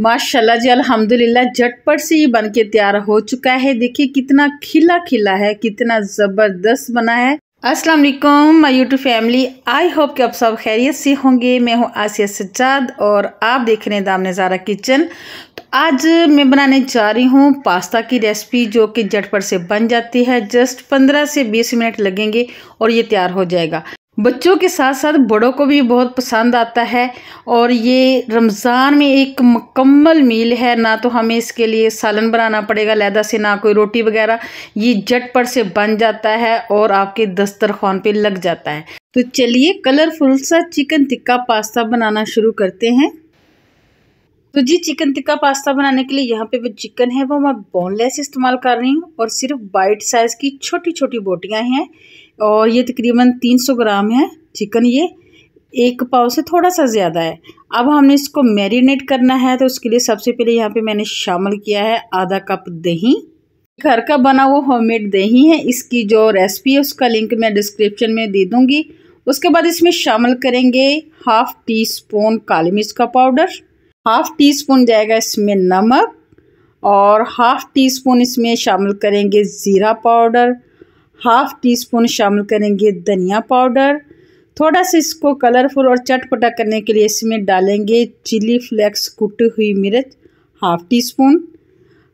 माशाल्लाह जी, अल्हम्दुलिल्लाह झटपट से ये बन के तैयार हो चुका है। देखिए कितना खिला खिला है, कितना ज़बरदस्त बना है। अस्सलाम वालेकुम my YouTube family, I hope कि आप सब खैरियत से होंगे। मैं हूँ आसिया सज्जाद और आप देख रहे हैं दाम नज़ारा किचन। तो आज मैं बनाने जा रही हूँ पास्ता की रेसिपी, जो कि झटपट से बन जाती है। जस्ट 15 से 20 मिनट लगेंगे और ये तैयार हो जाएगा। बच्चों के साथ साथ बड़ों को भी बहुत पसंद आता है और ये रमज़ान में एक मुकम्मल मील है। ना तो हमें इसके लिए सालन बनाना पड़ेगा अलहदा से, ना कोई रोटी वगैरह। ये झटपट से बन जाता है और आपके दस्तरखान पे लग जाता है। तो चलिए कलरफुल सा चिकन टिक्का पास्ता बनाना शुरू करते हैं। तो जी चिकन टिक्का पास्ता बनाने के लिए यहाँ पे वो चिकन है वो मैं बोनलेस इस्तेमाल कर रही हूँ और सिर्फ बाइट साइज़ की छोटी छोटी बोटियाँ हैं और ये तकरीबन 300 ग्राम है चिकन। ये एक पाव से थोड़ा सा ज़्यादा है। अब हमने इसको मैरिनेट करना है, तो उसके लिए सबसे पहले यहाँ पे मैंने शामिल किया है आधा कप दही। घर का बना वो होममेड दही है। इसकी जो रेसिपी है उसका लिंक मैं डिस्क्रिप्शन में दे दूँगी। उसके बाद इसमें शामिल करेंगे हाफ़ टी स्पून काली मिर्च का पाउडर, हाफ़ टी स्पून जाएगा इसमें नमक और हाफ़ टी स्पून इसमें शामिल करेंगे ज़ीरा पाउडर, हाफ़ टी स्पून शामिल करेंगे धनिया पाउडर। थोड़ा सा इसको कलरफुल और चटपटा करने के लिए इसमें डालेंगे चिली फ्लेक्स कुटी हुई मिर्च हाफ़ टी स्पून,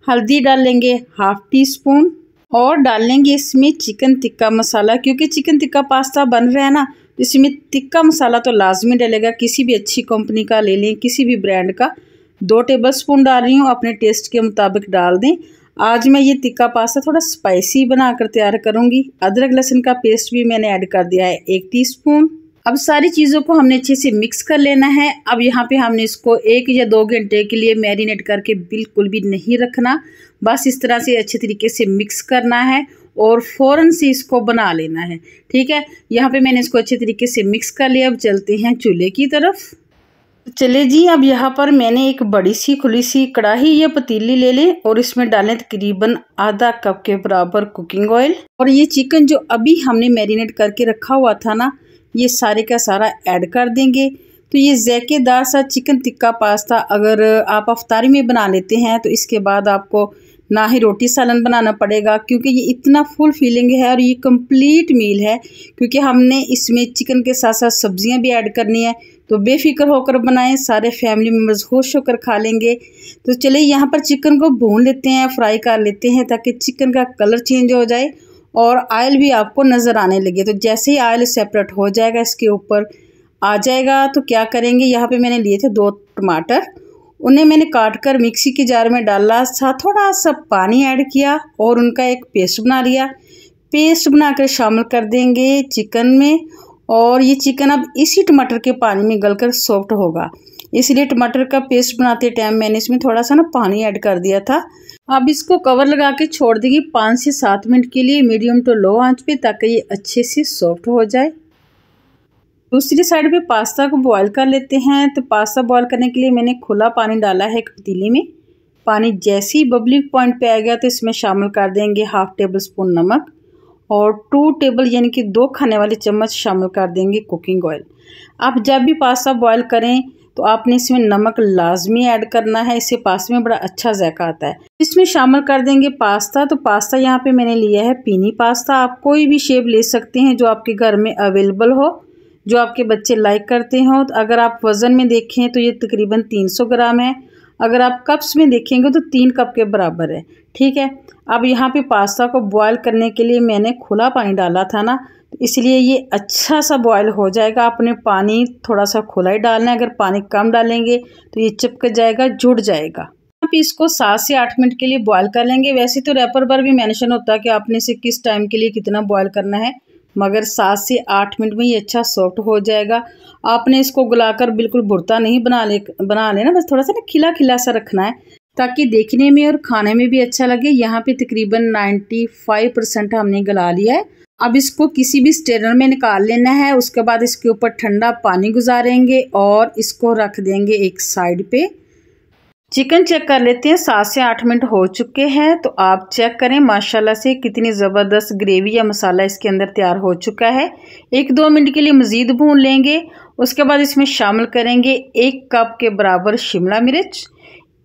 हल्दी डालेंगे हाफ़ टी स्पून और डालेंगे इसमें चिकन टिक्का मसाला। क्योंकि चिकन टिक्का पास्ता बन रहा है ना, तो इसमें टिक्का मसाला तो लाजमी डलेगा। किसी भी अच्छी कंपनी का ले लें, किसी भी ब्रांड का। 2 टेबलस्पून डाल रही हूँ, अपने टेस्ट के मुताबिक डाल दें। आज मैं ये टिक्का पास्ता थोड़ा स्पाइसी बनाकर तैयार करूँगी। अदरक लहसुन का पेस्ट भी मैंने ऐड कर दिया है 1 टीस्पून। अब सारी चीज़ों को हमने अच्छे से मिक्स कर लेना है। अब यहाँ पे हमने इसको 1 या 2 घंटे के लिए मैरिनेट करके बिल्कुल भी नहीं रखना। बस इस तरह से अच्छे तरीके से मिक्स करना है और फ़ौरन से इसको बना लेना है। ठीक है, यहाँ पे मैंने इसको अच्छे तरीके से मिक्स कर लिया। अब चलते हैं चूल्हे की तरफ। चले जी, अब यहाँ पर मैंने एक बड़ी सी खुली सी कढ़ाई या पतीली ले लें और इसमें डालें तकरीबन आधा कप के बराबर कुकिंग ऑयल। और ये चिकन जो अभी हमने मैरिनेट करके रखा हुआ था ना, ये सारे का सारा ऐड कर देंगे। तो ये ज़ायकेदार सा चिकन टिक्का पास्ता अगर आप अफ्तारी में बना लेते हैं तो इसके बाद आपको ना ही रोटी सालन बनाना पड़ेगा, क्योंकि ये इतना फुल फीलिंग है और ये कंप्लीट मील है। क्योंकि हमने इसमें चिकन के साथ साथ सब्जियां भी ऐड करनी है। तो बेफिक्र होकर बनाएं, सारे फैमिली मेम्बर्स खुश होकर खा लेंगे। तो चलिए यहाँ पर चिकन को भून लेते हैं, फ्राई कर लेते हैं, ताकि चिकन का कलर चेंज हो जाए और ऑयल भी आपको नज़र आने लगे। तो जैसे ही ऑयल सेपरेट हो जाएगा, इसके ऊपर आ जाएगा, तो क्या करेंगे, यहाँ पे मैंने लिए थे 2 टमाटर, उन्हें मैंने काट कर मिक्सी के जार में डाला, साथ थोड़ा सा पानी ऐड किया और उनका एक पेस्ट बना लिया। पेस्ट बनाकर शामिल कर देंगे चिकन में और ये चिकन अब इसी टमाटर के पानी में गलकर सॉफ्ट होगा। इसलिए टमाटर का पेस्ट बनाते टाइम मैंने इसमें थोड़ा सा ना पानी ऐड कर दिया था। अब इसको कवर लगा के छोड़ देंगे 5 से 7 मिनट के लिए मीडियम टू लो आंच पे, ताकि ये अच्छे से सॉफ्ट हो जाए। दूसरी साइड पे पास्ता को बॉईल कर लेते हैं। तो पास्ता बॉईल करने के लिए मैंने खुला पानी डाला है एक पतीली में। पानी जैसे ही बबलिंग पॉइंट पे आ गया तो इसमें शामिल कर देंगे हाफ़ टेबल स्पून नमक और 2 टेबल यानी कि 2 खाने वाले चम्मच शामिल कर देंगे कुकिंग ऑयल। आप जब भी पास्ता बॉईल करें तो आपने इसमें नमक लाजमी ऐड करना है, इससे पास्ता में बड़ा अच्छा जायका आता है। इसमें शामिल कर देंगे पास्ता। तो पास्ता यहाँ पे मैंने लिया है पीनी पास्ता। आप कोई भी शेप ले सकते हैं जो आपके घर में अवेलेबल हो, जो आपके बच्चे लाइक करते हो। तो अगर आप वज़न में देखें तो ये तकरीबन 300 ग्राम है। अगर आप कप्स में देखेंगे तो 3 कप के बराबर है। ठीक है, अब यहाँ पे पास्ता को बॉयल करने के लिए मैंने खुला पानी डाला था ना, तो इसलिए ये अच्छा सा बॉयल हो जाएगा। आपने पानी थोड़ा सा खुला ही डालना है, अगर पानी कम डालेंगे तो ये चिपक जाएगा, जुड़ जाएगा। आप इसको 7 से 8 मिनट के लिए बॉयल कर लेंगे। वैसे तो रैपर पर भी मेंशन होता है कि आपने इसे किस टाइम के लिए कितना बॉयल करना है, मगर 7 से 8 मिनट में ये अच्छा सॉफ्ट हो जाएगा। आपने इसको गलाकर बिल्कुल भुरता नहीं बना लेना, बस थोड़ा सा ना खिला खिला सा रखना है, ताकि देखने में और खाने में भी अच्छा लगे। यहाँ पे तकरीबन 95% हमने गला लिया है। अब इसको किसी भी स्ट्रेनर में निकाल लेना है। उसके बाद इसके ऊपर ठंडा पानी गुजारेंगे और इसको रख देंगे एक साइड पे। चिकन चेक कर लेते हैं, 7 से 8 मिनट हो चुके हैं। तो आप चेक करें माशाल्लाह से कितनी ज़बरदस्त ग्रेवी या मसाला इसके अंदर तैयार हो चुका है। 1-2 मिनट के लिए मज़ीद भून लेंगे। उसके बाद इसमें शामिल करेंगे 1 कप के बराबर शिमला मिर्च,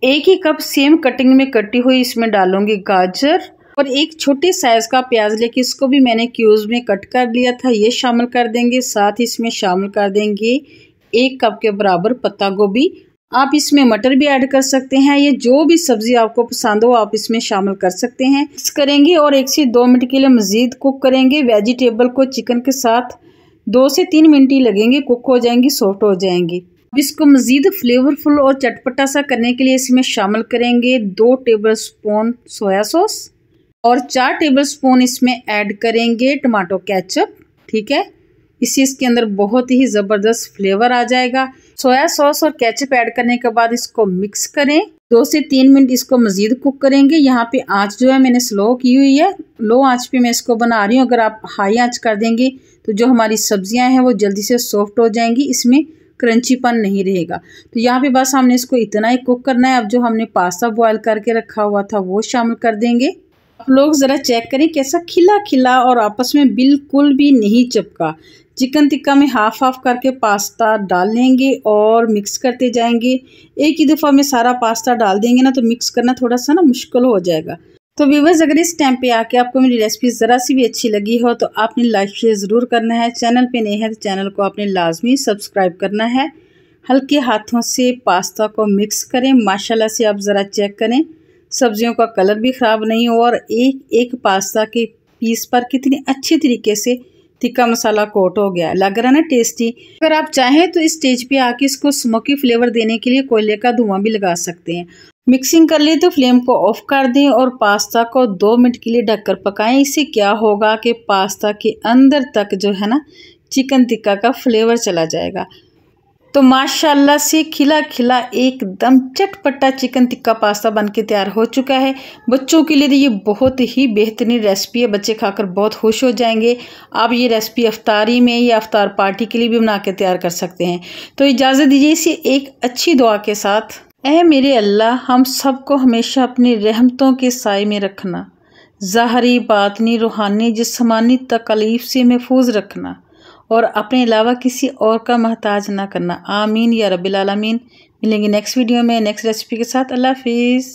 1 ही कप सेम कटिंग में कटी हुई इसमें डालूंगी गाजर और एक छोटे साइज का प्याज लेके इसको भी मैंने क्यूब्स में कट कर लिया था, ये शामिल कर देंगे। साथ ही इसमें शामिल कर देंगे 1 कप के बराबर पत्ता गोभी। आप इसमें मटर भी ऐड कर सकते हैं, ये जो भी सब्जी आपको पसंद हो आप इसमें शामिल कर सकते हैं। मिक्स करेंगे और 1 से 2 मिनट के लिए मजीद कुक करेंगे। वेजिटेबल को चिकन के साथ 2 से 3 मिनट ही लगेंगे, कुक हो जाएंगी, सॉफ्ट हो जाएंगी। अब इसको मजीद फ्लेवरफुल और चटपटा सा करने के लिए इसमें शामिल करेंगे 2 टेबलस्पून सोया सॉस और 4 टेबलस्पून इसमें ऐड करेंगे टमाटो केचप। ठीक है, इससे इसके अंदर बहुत ही ज़बरदस्त फ्लेवर आ जाएगा। सोया सॉस और केचप ऐड करने के बाद इसको मिक्स करें। 2 से 3 मिनट इसको मजीद कुक करेंगे। यहाँ पे आंच जो है मैंने स्लो की हुई है, लो आंच पे मैं इसको बना रही हूँ। अगर आप हाई आंच कर देंगे तो जो हमारी सब्जियां हैं वो जल्दी से सॉफ्ट हो जाएंगी, इसमें क्रंचीपन नहीं रहेगा। तो यहाँ पे बस हमने इसको इतना ही कुक करना है। अब जो हमने पास्ता बॉयल करके रखा हुआ था वो शामिल कर देंगे। आप लोग ज़रा चेक करें कैसा खिला खिला और आपस में बिल्कुल भी नहीं चिपका। चिकन टिक्का में हाफ हाफ करके पास्ता डाल लेंगे और मिक्स करते जाएंगे। एक ही दफ़ा में सारा पास्ता डाल देंगे ना तो मिक्स करना थोड़ा सा ना मुश्किल हो जाएगा। तो व्यूअर्स, अगर इस टाइम पे आके आपको मेरी रेसिपी ज़रा सी भी अच्छी लगी हो तो आपने लाइक शेयर ज़रूर करना है। चैनल पे नए हैं तो चैनल को आपने लाजमी सब्सक्राइब करना है। हल्के हाथों से पास्ता को मिक्स करें। माशाल्लाह से आप ज़रा चेक करें, सब्जियों का कलर भी ख़राब नहीं हो और एक एक पास्ता के पीस पर कितनी अच्छी तरीके से टिक्का मसाला कोट हो गया, लग रहा है ना टेस्टी। अगर आप चाहें तो इस स्टेज पे आके इसको स्मोकी फ्लेवर देने के लिए कोयले का धुआं भी लगा सकते हैं। मिक्सिंग कर ले तो फ्लेम को ऑफ कर दें और पास्ता को 2 मिनट के लिए ढककर पकाएं। इससे क्या होगा कि पास्ता के अंदर तक जो है ना चिकन टिक्का का फ्लेवर चला जाएगा। तो माशाल्लाह से खिला खिला एकदम चटपटा चिकन टिक्का पास्ता बनके तैयार हो चुका है। बच्चों के लिए तो ये बहुत ही बेहतरीन रेसिपी है, बच्चे खाकर बहुत खुश हो जाएंगे। आप ये रेसिपी अफ्तारी में या अफ्तार पार्टी के लिए भी बना के तैयार कर सकते हैं। तो इजाज़त दीजिए इसे एक अच्छी दुआ के साथ। ऐ मेरे अल्लाह, हम सबको हमेशा अपनी रहमतों के साए में रखना, ज़ाहरी बातनी रूहानी जिस्मानी तकलीफ से महफूज रखना और अपने अलावा किसी और का मोहताज ना करना। आमीन या रब्बिल आलमीन। मिलेंगे नेक्स्ट वीडियो में नेक्स्ट रेसिपी के साथ। अल्लाह हाफिज़।